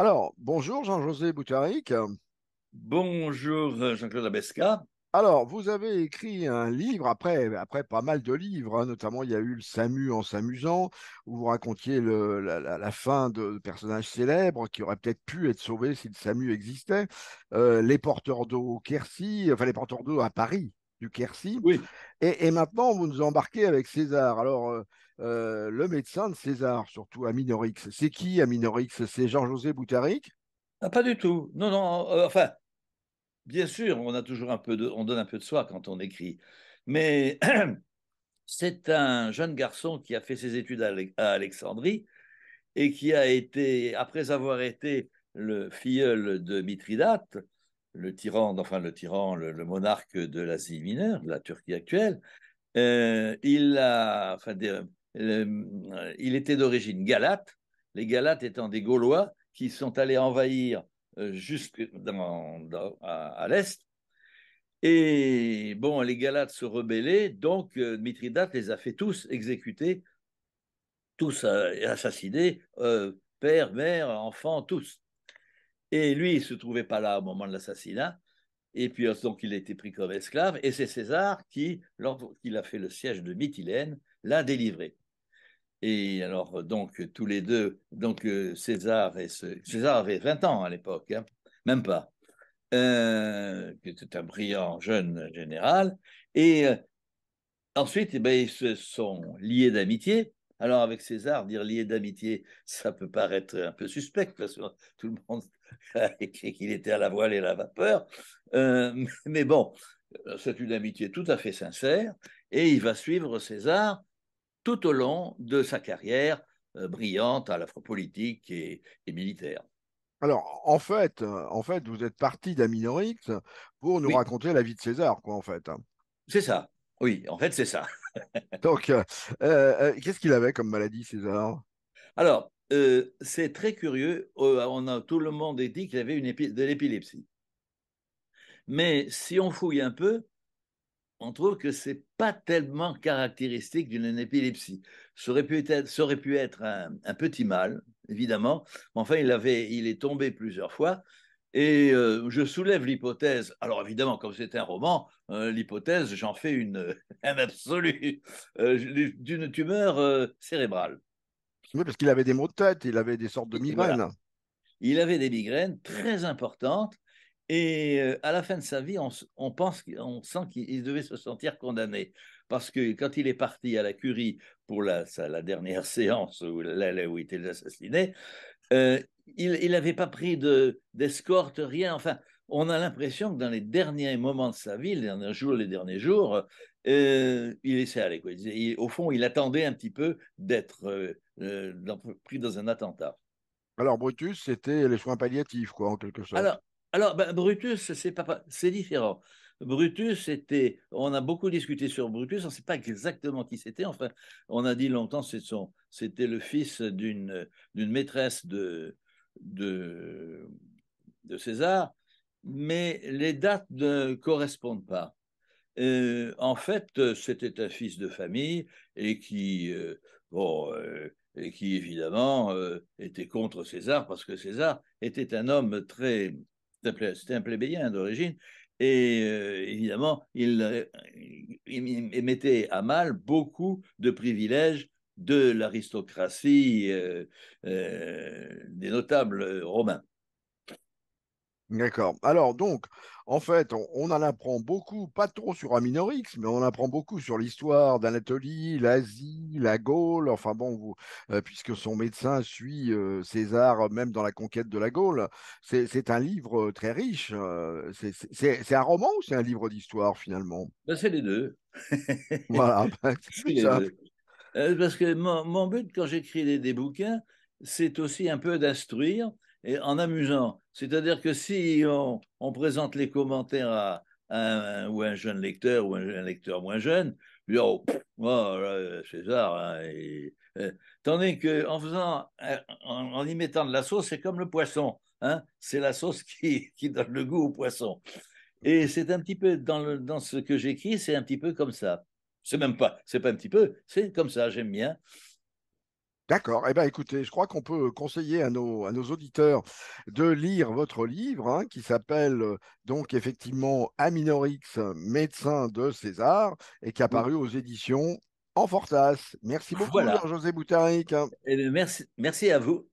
Alors, bonjour Jean-José Boutaric. Bonjour Jean-Claude Abesca. Alors, vous avez écrit un livre, après pas mal de livres, hein, notamment il y a eu le SAMU en s'amusant, où vous racontiez la fin de personnages célèbres qui auraient peut-être pu être sauvés si le SAMU existait. Les porteurs d'eau au Quercy, enfin les porteurs d'eau à Paris, du Quercy. Oui, Et maintenant, vous nous embarquez avec César. Alors, le médecin de César, surtout Aminorix, c'est qui Aminorix? C'est Jean-José Boutaric? ah, pas du tout. Non, non, enfin, bien sûr, on a toujours on donne un peu de soi quand on écrit. Mais c'est un jeune garçon qui a fait ses études à Alexandrie et qui a été, après avoir été le filleul de Mithridate, le monarque de l'Asie mineure, de la Turquie actuelle, il était d'origine galate, les Galates étant des Gaulois qui sont allés envahir jusque à l'est. Et bon, les Galates se rebellaient, donc Mithridate les a fait tous exécuter, tous assassinés, père, mère, enfants, tous. Et lui, il ne se trouvait pas là au moment de l'assassinat. Et puis, donc, il a été pris comme esclave. Et c'est César qui, lorsqu'il a fait le siège de Mytilène, l'a délivré. Et alors, donc, tous les deux, donc César avait 20 ans à l'époque, hein, même pas, qui était un brillant jeune général. Et ensuite, eh ben, ils se sont liés d'amitié. Alors, avec César, dire lié d'amitié, ça peut paraître un peu suspect, parce que tout le monde a écrit qu'il était à la voile et à la vapeur. Mais bon, c'est une amitié tout à fait sincère, et il va suivre César tout au long de sa carrière brillante, à la fois politique et militaire. Alors, en fait, vous êtes parti d'Aminorix pour nous Oui, raconter la vie de César, quoi, en fait. c'est ça. Oui, en fait, c'est ça. Donc, qu'est-ce qu'il avait comme maladie, César? Alors, c'est très curieux. Tout le monde dit qu'il avait de l'épilepsie. Mais si on fouille un peu, on trouve que c'est pas tellement caractéristique d'une épilepsie. Ça aurait pu être un petit mal, évidemment. Mais enfin, il est tombé plusieurs fois. Et je soulève l'hypothèse. Alors évidemment, comme c'est un roman, l'hypothèse, j'en fais un absolu, d'une tumeur cérébrale. Oui, parce qu'il avait des maux de tête, il avait des sortes de Et voilà. migraines. Il avait des migraines très importantes et à la fin de sa vie, on sent qu'il devait se sentir condamné parce que quand il est parti à la Curie pour la dernière séance où il était assassiné, il n'avait pas pris d'escorte, rien. Enfin, on a l'impression que dans les derniers moments de sa vie, les derniers jours, il laissait aller. Quoi. Au fond, il attendait un petit peu d'être pris dans un attentat. Alors, Brutus, c'était les soins palliatifs, quoi, en quelque sorte. Alors, ben, Brutus, c'est différent. Brutus était, on a beaucoup discuté sur Brutus, on ne sait pas exactement qui c'était. Enfin, on a dit longtemps c'était le fils d'une maîtresse de, de César, mais les dates ne correspondent pas. En fait, c'était un fils de famille et et qui évidemment était contre César parce que César était un homme c'était un plébéien d'origine et évidemment il mettait à mal beaucoup de privilèges de l'aristocratie des notables romains. D'accord. Alors, donc, en fait, on en apprend beaucoup, pas trop sur Aminorix, mais on apprend beaucoup sur l'histoire d'Anatolie, l'Asie, la Gaule. Enfin bon, puisque son médecin suit César, même dans la conquête de la Gaule. C'est un livre très riche. C'est un roman ou c'est un livre d'histoire, finalement? Ben, c'est les deux. Voilà, c'est C'est plus les simple. deux. Parce que mon but quand j'écris des bouquins, c'est aussi un peu d'instruire et en amusant. C'est-à-dire que si on présente les commentaires ou un jeune lecteur ou un lecteur moins jeune, lui dit, oh, pff, oh, là, César, hein, tandis qu'en en y mettant de la sauce, c'est comme le poisson. Hein, c'est la sauce qui donne le goût au poisson. Et c'est un petit peu dans ce que j'écris, c'est un petit peu comme ça. C'est pas un petit peu, c'est comme ça, j'aime bien. D'accord. Eh bien, écoutez, je crois qu'on peut conseiller à nos auditeurs de lire votre livre, hein, qui s'appelle donc effectivement Aminorix, médecin de César, et qui est Oui. apparu aux éditions Enfortas. Merci beaucoup, Voilà. Jean-José Boutaric. Eh bien, merci, merci à vous.